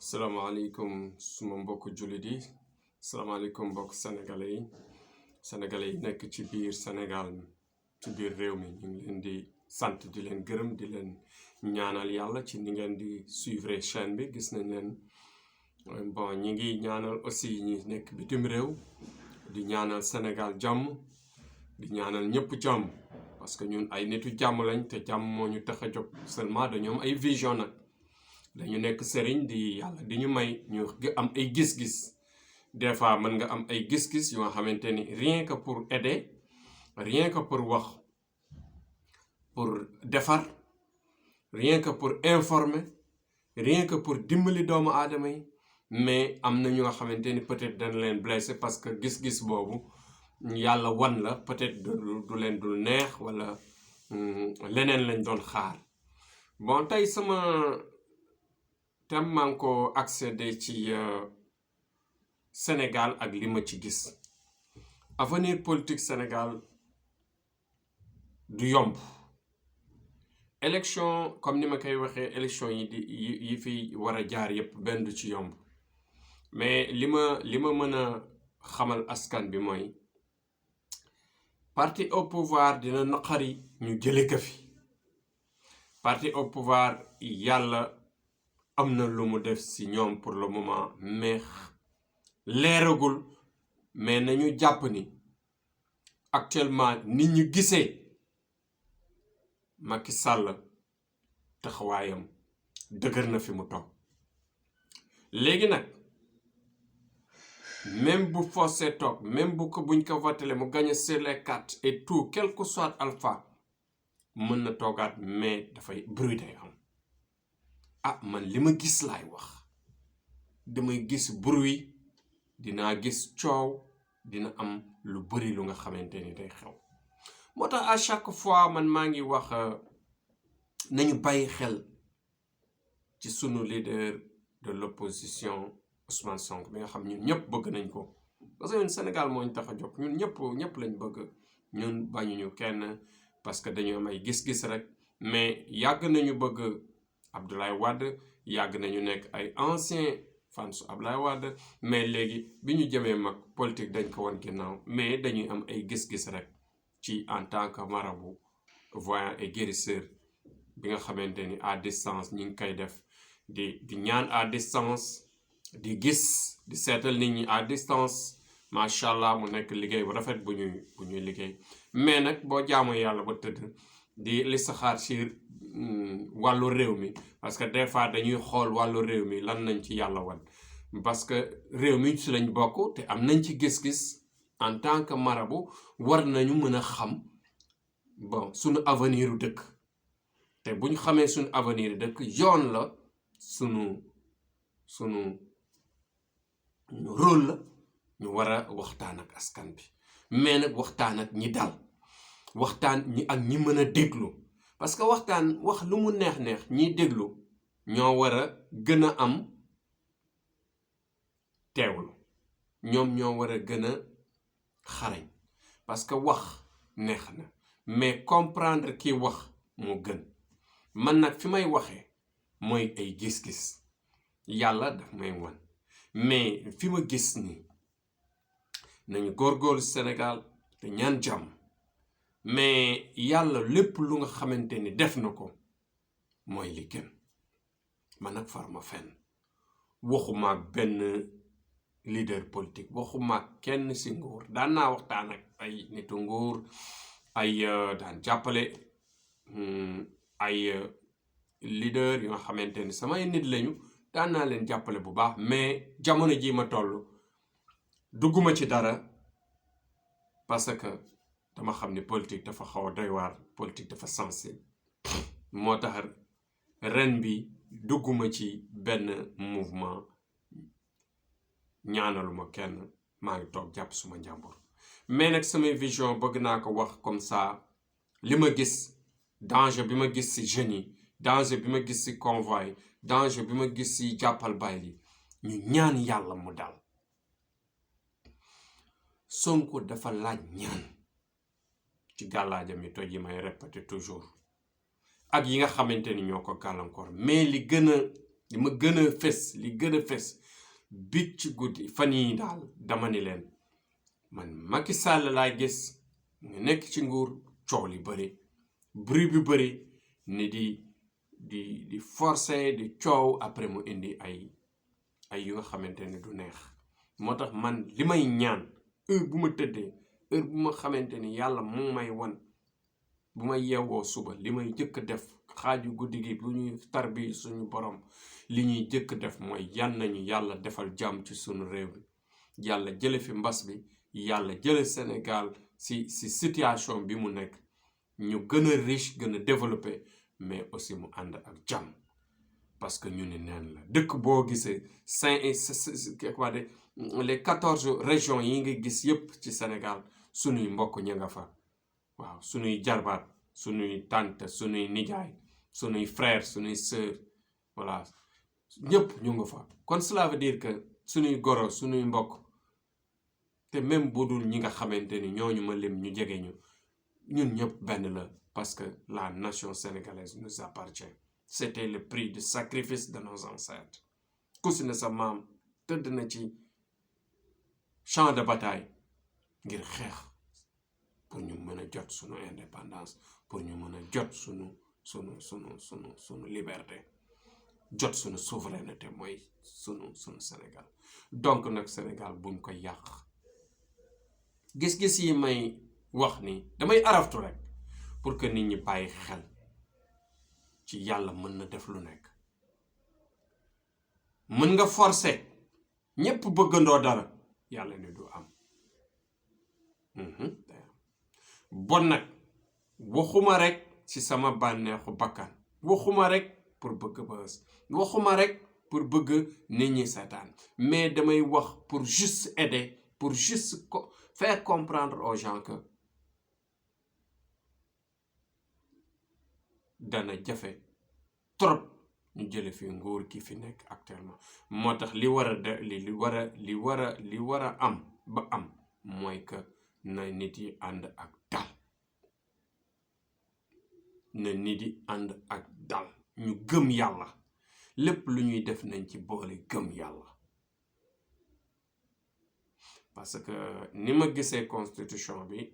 salaamaaleykum suma mbokk jullit yi salaamaaleykum mbokk sénégalais yi nekk ci biir Sénégal ci biir réew mi ñu ngi leen di sant di leen gërëm di leen ñaanal yàlla ci ni ngeen di suivre chaîne bi gis nañ leen bon ñi ngi ñaanal aussi ñi nekk bitim réew di ñaanal Sénégal jàmm di ñaanal ñëpp jàmm parce que ñun ay nitu jàmm lañ te jàmm moo ñu tax a jóg seulement dañoo am ay vision nag dañu nekk sëriñ di yàlla di ñu may ñu am ay gis-gis des fois mën nga am ay gis-gis yoo xamante ni rien que pour aider rien que pour wax pour defar rien que pour informer rien que pour dimbali doomu aadama yi mais am na ñu nga xamante ni peut-être dañ leen blessé parce que gis-gis boobu yàlla wan la peut-être du leen dul neex wala leneen lañ doon xaar bon tey sama thème maa ngi ko accédé ci Sénégal ak li ma ci gis avenir politique Sénégal du yomb élection comme ni ma koy waxee élection yi fi war a jaar yépp benn du ci yomb mais li ma mën a xamal askan bi mooy parti au pouvoir dina naqari ñu jële ko fi parti au pouvoir yàlla am na lu mu def ci ñoom pour le moment mais leeragul mais nañu jàpp ni actuellement nit ñu gisee Macky Sall taxawaayam dëgër na fi mu toog léegi nag même bu forcé toog même bu ko buñ ko voté mu gagné sur les cartes et tout quel que soit alpha mën na toogaat mais dafay bruit day am man li ma gis laay wax damay gis bruit dinaa gis coow dina am lu bari lu nga xamante ni day xew moo tax à chaque fois man maa ngi wax nañu bàyyi xel ci sunu leader de l'opposition Ousmane Sonko bi nga xam ñun ñëpp bëgg nañ ko parce que ñun Sénégal moo ñu tax a jóg ñun ñëpp lañ bëgg ñun bañuñu kenn parce que dañu am ay gis-gis rek mais yàgg nañu bëgg Abdoulaye Wade yàgg nañu nekk ay ancien fans Abdoulaye Wade mais léegi bi ñu jëmee mag politique dañ ko wan ginnaaw mais dañuy am ay gis-gis rek ci en tant que marabout voyant et guérisseur bi nga xamante ni à distance ñi ngi koy def di ñaan à distance di gis di seetal nit ñi à distance macha allah mu nekk liggéey bu rafet bu ñuy liggéey mais nag boo jaamoo yàlla ba tëdd di li saxaar ci wàllu réew mi parce que des fois dañuy xool wàllu réew mi lan nañ ci yàlla wan parce que réew mi ci lañ bokk te am nañ ci gis-gis en tant que marabout war nañu mën a xam bon suñu avenir u dëkk te bu ñu xamee suñu avenir u dëkk yoon la suñu rôle la ñu war a waxtaan ak askan bi mais nag waxtaan ak ñi dal waxtaan ñi ak ñi mën a déglu parce que waxtaan wax lu mu neex ñiy déglu ñoo war a gën a am teewlu ñoom ñoo war a gën a xarañ parce que wax neex na mais comprendre ki wax moo gën man nag fi may waxee mooy ay gis-gis yàlla daf may wan mais fi ma gis ni nañu góorgóorlu Sénégal te ñaan jàmm mais yàlla lépp lu nga xamante ni def na ko mooy li gën man nag farma fenn waxuma ak benn leader politique waxuma ak kenn si nguur daan naa waxtaan ak ay nitu nguur ay daan jàppale ay leader yu nga xamante ni samay nit lañu daan naa leen jàppale bu baax mais jamono ji ma toll dugguma ci dara parce que dama xam ni politique dafa xaw a doy waar politique dafa sensible moo tax ren bi dugguma ci benn mouvement ñaanaluma kenn maa ngi toog jàpp suma njàmbur mais nag samay vision bëgg naa ko wax comme ça li ma gis danger bi ma gis ci jeunes yi danger bi ma gis ci convoi danger bi ma gis ci jàppal bàyyi ñu ñaan yàlla mu dal Sonko dafa laaj ñaan ci gàllaajam yi toj yi may répéter toujours ak yi nga xamante ni ñoo ko gàllankoor mais li gën a li ma gën a fes li gën a fes biig ci guddi fan yi daal dama ni leen man Macky Sall laa gis nga nekk ci nguur coow li bëri bruit bi bëri ni di forcer di coow après mu indi ay yu nga xamante ne du neex moo tax man li may ñaan heure bu ma tëddee heure bu ma xamante ni yàlla mu may wan bu may yeewoo suba li may jëkk def xaaju guddi gi bu ñuy tarbi suñu borom li ñuy jëkk def mooy yan nañu yàlla defal jàmm ci suñu réew bi yàlla jële fi mbas bi yàlla jële Sénégal si situation bi mu nekk ñu gën a riche gën a développé mais aussi mu ànd ak jàmm parce que ñu ne neen la dëkk boo gisee les 14 régions yi nga gis yépp ci Sénégal suñuy mbokk ña nga fa waaw suñuy jarbaat suñuy tante suñuy nijaay suñuy frère suñuy sœur voilà ñëpp ñu nga fa kon cela veut dire que suñuy goro suñuy mbokk te même bu dul ñi nga xamante ni ñooñu ma lim ñu jege ñu ñun ñëpp benn la parce que la nation sénégalaise nous appartient c'était le prix du sacrifice de nos ancêtres ku si ne sa maam tëdd na ci champ de bataille ngir xeex pour ñu mën a jot sunu indépendance pour ñu mën a jot sunu liberté jot sunu souveraineté mooy sunu Sénégal donc nag Sénégal buñ ko yàq gis-gis yi may wax ni damay araftu rek pour que nit ñi bàyyi xel ci yàlla mën na def lu nekk mën nga forcer ñépp bëggandoo dara yàlla ne du am bon nag waxuma rek ci sama bànneexu bakkan waxuma rek pour bëgg bës waxuma rek pour bëgg nit ñi seetaan mais damay wax pour juste aider pour juste faire comprendre aux gens que dana jafe trop ñu jële fi nguur ki fi nekk actuellement moo tax li war a am ba am mooy que na nit yi ànd ak dal na nit yi ànd ak dal ñu gëm yàlla lépp lu ñuy def nañ ci boole gëm yàlla parce que ni ma gisee constitution bi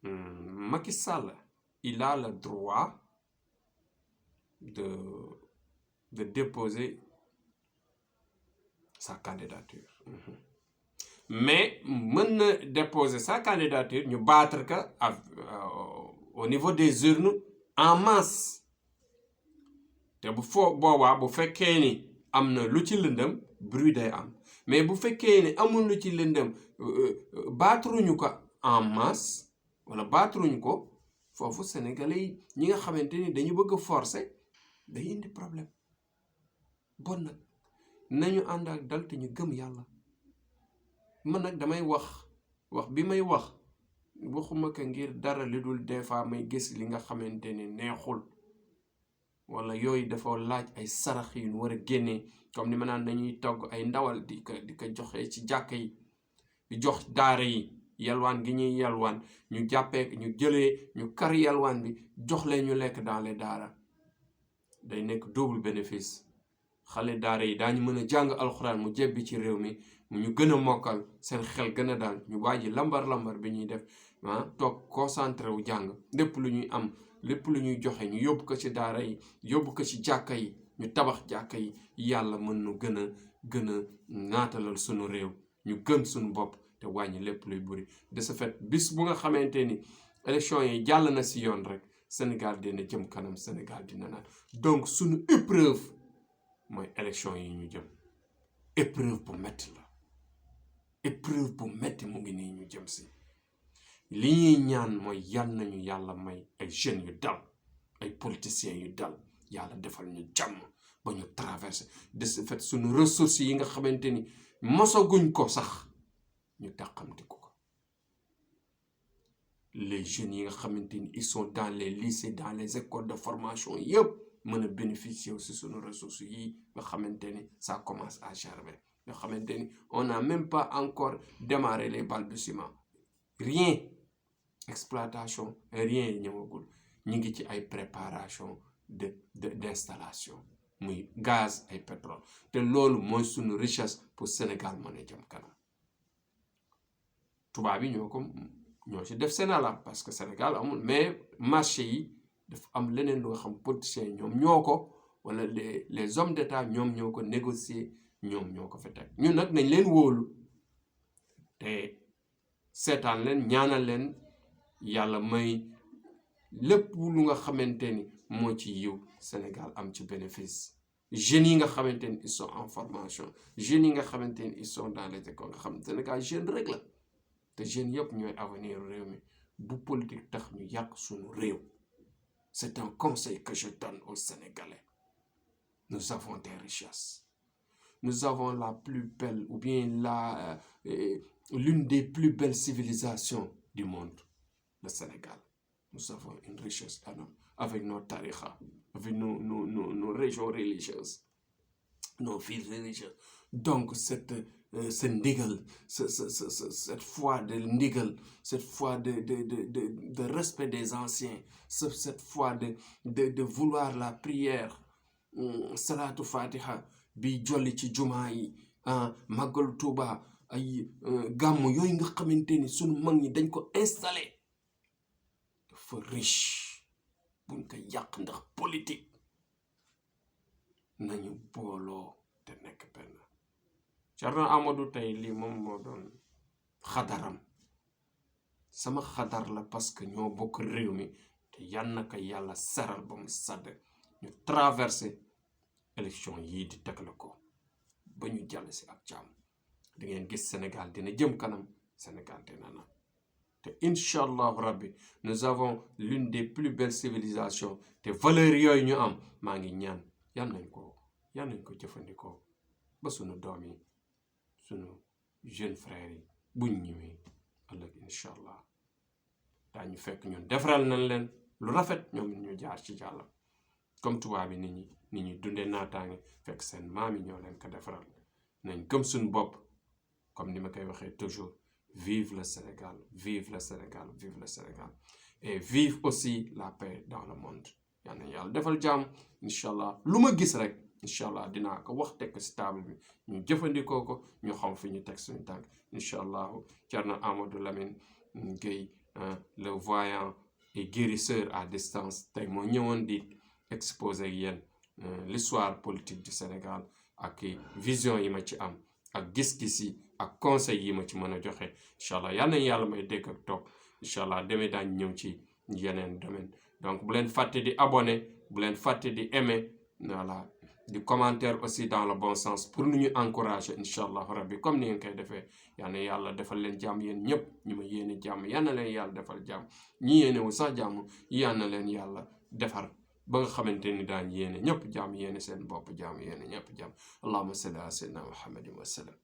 Macky Sall il a le droit de déposer sa candidature mais mën na déposer sa candidature ñu battre ka au niveau des urnes en masse te boobaa bu fekkee ni am na lu ci lëndëm bruit day am mais bu fekkee ni amul lu ci lëndëm baatruñu ko en masse wala baatruñu ko foofu sénégalais yi ñi nga xamante ni dañu bëgg a forcer day indi problème bon nag nañu ànd ak dal te ñu gëm yàlla man nag damay wax bi may waxuma ko ngir dara li dul des fois may gis li nga xamante ni neexul wala yooyu dafa laaj ay sarax yu ñu war a génnee comme ni ma naan nañuy togg ay ndawal di ko joxe ci jàkk yi di jox daara yi yalwaan gi ñuy yalwaan ñu jàppee ñu jëlee ñu kar yalwaan bi jox leen ñu lekk dans les daara day nekk double bénéfice xale daara yi daañu mën a jàng alxuraan mu jebbi ci réew mi ñu gën a mokkal seen xel gën a daal ñu bàyyi lambar bi ñuy def toog concentré wu jàng lépp lu ñuy am lépp lu ñuy joxe ñu yóbbu ko ci daara yi yóbbu ko ci jàkka yi ñu tabax jàkka yi yàlla mën nu gën a naatalal sunu réew ñu gën suñu bopp te wàññi lépp luy buri de ce fait bis bu nga xamante ni élection yi jàll na si yoon rek Sénégal dina jëm kanam Sénégal dina naan donc suñu épreuve mooy élection yi ñu jëm épreuve bu metti la épreuve bu metti mu ngi nii ñu jëm si li ñuy ñaan mooy yal nañu yàlla may ay jeunes yu dal ay politiciens yu dal yàlla defal ñu jàmm ba ñu traversé de ce fait suñu ressources yi nga xamante ni mosaguñ ko sax ñu tàqamtiku ko les jeunes yi nga xamante ni ils sont dans les lycées dans les écoles de formation yëpp mën a bénéficier aussi suñu ressources yi nga xamante ni ça commence à germer nga xamante ni on n'a même pas encore démarré les balbutiements rien exploitation rien ñëwagul ñu ngi ci ay préparation d'installation muy gaz ay pétrole te loolu mooy sunu richesse pour Sénégal mën a jëm kanam tubaab yi ñoo ci def seen alal parce que Sénégal amul mais marché yi dafa am leneen lu nga xam politiciens ñoom ñoo ko wala les hommes d'état ñoom ñoo ko négocier ñoom ñoo ko fa teg ñun nag nañ leen wóolu te seetaan leen ñaanal leen yàlla may lépp lu nga xamante ni moo ci yiw Sénégal am ci bénéfice jeunes yi nga xamante ni ils sont en formation jeunes yi nga xamante ni ils sont dans les écoles nga xam Sénégal jeune rek la te jeunes yëpp ñooy avenir réew mi bu politique tax ñu yàq suñu réew c'est un conseil que je donne aux Sénégalais nous avons des richesses nous avons la plus belle ou bien l'une des plus belles civilisations du monde le Sénégal nous avons une richesse énorme avec nos tariqa avec nos régions religieuses nos villes religieuses donc ce ndigal cette foi de ndigal cette foi de respect des anciens cette foi de vouloir la prière salatu fatiha bi jolli ci jumaa yi màggalu Tuuba ay gàmmu yooyu nga xamante ni sunu mag ñi dañ ko installé dafa riche buñ ko yàq ndax politique nañu booloo te nekk benn Thierno Amadou tey lii moom moo doon xadaram sama xadar la parce que ñoo bokk réew mi te yan na ko yàlla seral ba mu sadd ñu traversé élection yii di teg la ko ba ñu jàll si ak jàmm di ngeen gis Sénégal dina jëm kanam Sénégal dina na te incha allahu rabbi nous avons l'une des plus belles civilisations te valeurs yooyu ñu am maa ngi ñaan yan nañ ko jëfandikoo ba sunu doom yi sunu jeune frères yi buñ ñëwee ëllëg incha allah daañu fekk ñun defaral nañ leen lu rafet ñoom ñu jaar ci jàll comme tubaab yi nit ñi dundee naataange fekk seen maam yi ñoo leen ko defaral nañ gëm suñu bopp comme ni ma koy waxee toujours vive le Sénégal vive le Sénégal vive le Sénégal et vive aussi la paix dans le monde yal na yàlla defal jàmm incha allah lu ma gis rek incha allah dinaa ko wax teg ko si table bi ñu jëfandikoo ko ñu xam fi ñu teg suñu tànk incha allahu Thierno Amadou Lamine Gueye le voyant et guérisseur à distance tey moo ñëwoon di exposer yéen l'histoire politique du Sénégal ak vision yi ma ci am ak gis-gis yi ak conseil yi ma ci mën a joxe incha allah yal nañu yàlla may dégg ak topp incha allah demee daañ ñëw ci yeneen domaine donc bu leen fàtte di abonné bu leen fàtte di aimer voilà di commentaire aussi dans le bon sens pour nu ñu encourager incha allah rabbi comme ni ngeen koy defee yal na yàlla defal leen jàmm yéen ñëpp ñu ma yéene jàmm yal na leen yàlla defal jàmm ñi yéene wu sax jàmm yal na leen yàlla defar ba nga xamante ni daañ yéene ñëpp jàmm yéene seen bopp jàmm yéene ñëpp jàmm allahumma salli ala sayyidina muhammadin wa sallam